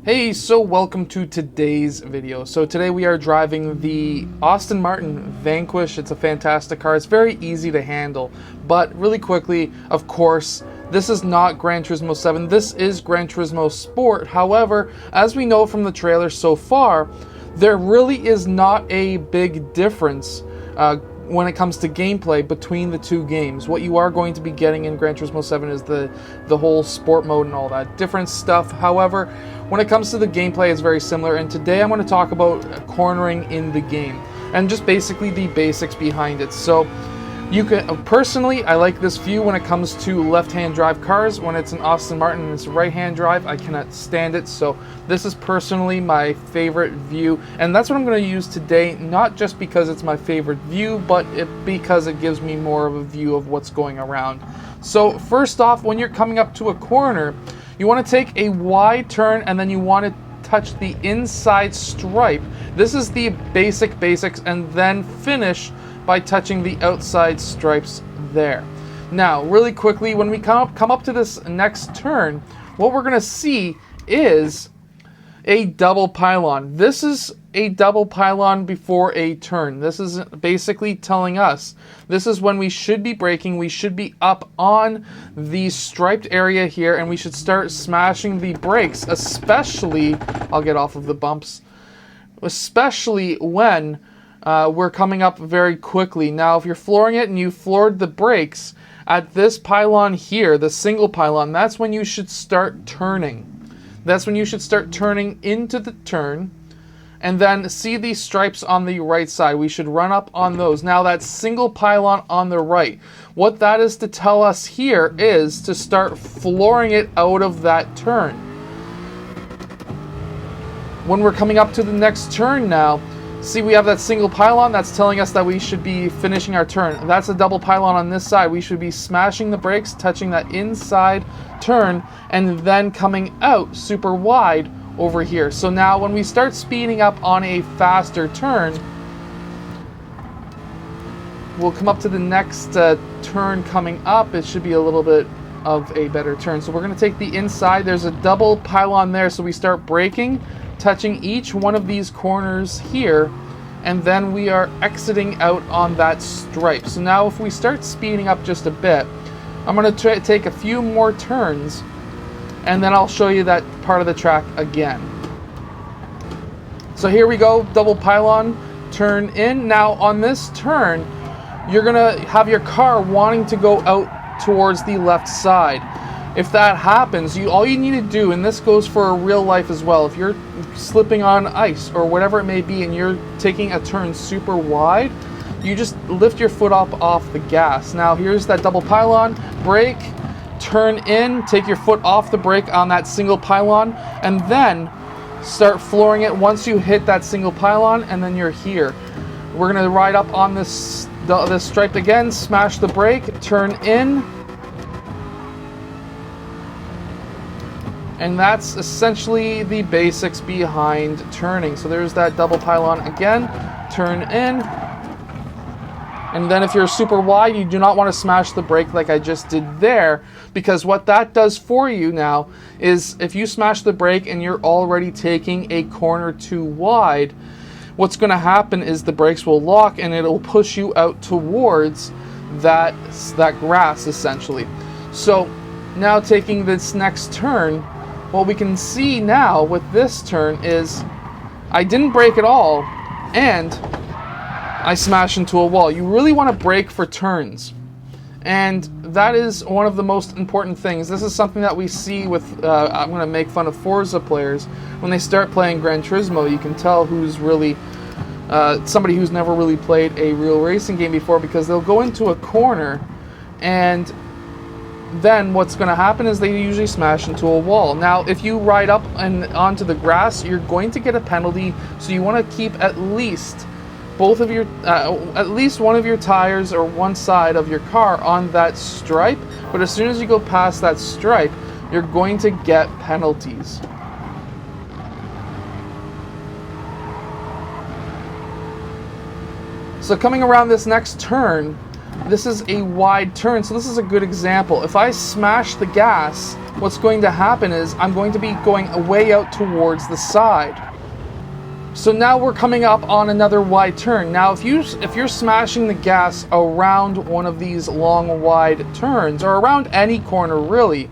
Hey, so welcome to today's video. So today we are driving the Aston Martin Vanquish. It's a fantastic car. It's very easy to handle, but really quickly, of course, this is not Gran Turismo 7. This is Gran Turismo Sport. However, as we know from the trailer so far, there really is not a big difference when it comes to gameplay between the two games. What you are going to be getting in Gran Turismo 7 is the whole sport mode and all that different stuff. However, when it comes to the gameplay, it's very similar, and today I'm going to talk about cornering in the game and just basically the basics behind it. So you can personally, I like this view when it comes to left-hand drive cars. When it's an Aston Martin and it's right-hand drive, I cannot stand it. So this is personally my favorite view, and that's what I'm going to use today, not just because it's my favorite view, but because it gives me more of a view of what's going around. So first off, when you're coming up to a corner, you want to take a wide turn and then you want to touch the inside stripe. This is the basics, and then finish by touching the outside stripes there. Now, really quickly, when we come up to this next turn, what we're going to see is a double pylon. This is a double pylon before a turn. This is basically telling us this is when we should be braking. We should be up on the striped area here, and we should start smashing the brakes, especially, I'll get off of the bumps, especially when we're coming up very quickly. Now, if you're flooring it and you floored the brakes at this pylon here, the single pylon, that's when you should start turning. That's when you should start turning into the turn, and then see these stripes on the right side. We should run up on those. Now, that single pylon on the right, what that is to tell us here is to start flooring it out of that turn. When we're coming up to the next turn now, see, we have that single pylon. That's telling us that we should be finishing our turn. That's a double pylon on this side. We should be smashing the brakes, touching that inside turn, and then coming out super wide over here. So now when we start speeding up on a faster turn, we'll come up to the next turn coming up. It should be a little bit of a better turn. So we're going to take the inside. There's a double pylon there, so we start braking, touching each one of these corners here, and then we are exiting out on that stripe. So now if we start speeding up just a bit, I'm going to take a few more turns, and then I'll show you that part of the track again. So here we go, double pylon, turn in. Now on this turn, you're going to have your car wanting to go out towards the left side. If that happens, all you need to do, and this goes for real life as well, if you're slipping on ice or whatever it may be and you're taking a turn super wide, you just lift your foot up off the gas. Now here's that double pylon, brake, turn in, take your foot off the brake on that single pylon, and then start flooring it once you hit that single pylon, and then you're here. We're going to ride up on this stripe again, smash the brake, turn in, and that's essentially the basics behind turning. So there's that double pylon again, turn in, and then if you're super wide, you do not want to smash the brake like I just did there, because what that does for you now is if you smash the brake and you're already taking a corner too wide, what's going to happen is the brakes will lock and it'll push you out towards that grass essentially. So now taking this next turn, what we can see now with this turn is I didn't brake at all and I smash into a wall. You really want to brake for turns, and that is one of the most important things. This is something that we see with, I'm going to make fun of Forza players. When they start playing Gran Turismo, you can tell who's really somebody who's never really played a real racing game before, because they'll go into a corner and then what's going to happen is they usually smash into a wall. Now, if you ride up and onto the grass, you're going to get a penalty, so you want to keep at least at least one of your tires or one side of your car on that stripe. But as soon as you go past that stripe, you're going to get penalties. So coming around this next turn, this is a wide turn, so this is a good example. If I smash the gas, what's going to happen is I'm going to be going way out towards the side. So now we're coming up on another wide turn. Now if you're smashing the gas around one of these long wide turns, or around any corner really,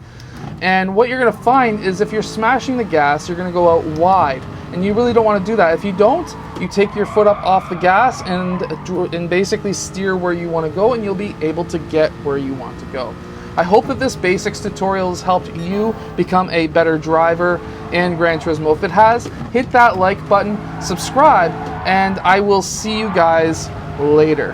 and what you're going to find is if you're smashing the gas, you're going to go out wide, and you really don't want to do that. If you don't, you take your foot up off the gas and basically steer where you want to go, and you'll be able to get where you want to go. I hope that this basics tutorial has helped you become a better driver in Gran Turismo. If it has, hit that like button, subscribe, and I will see you guys later.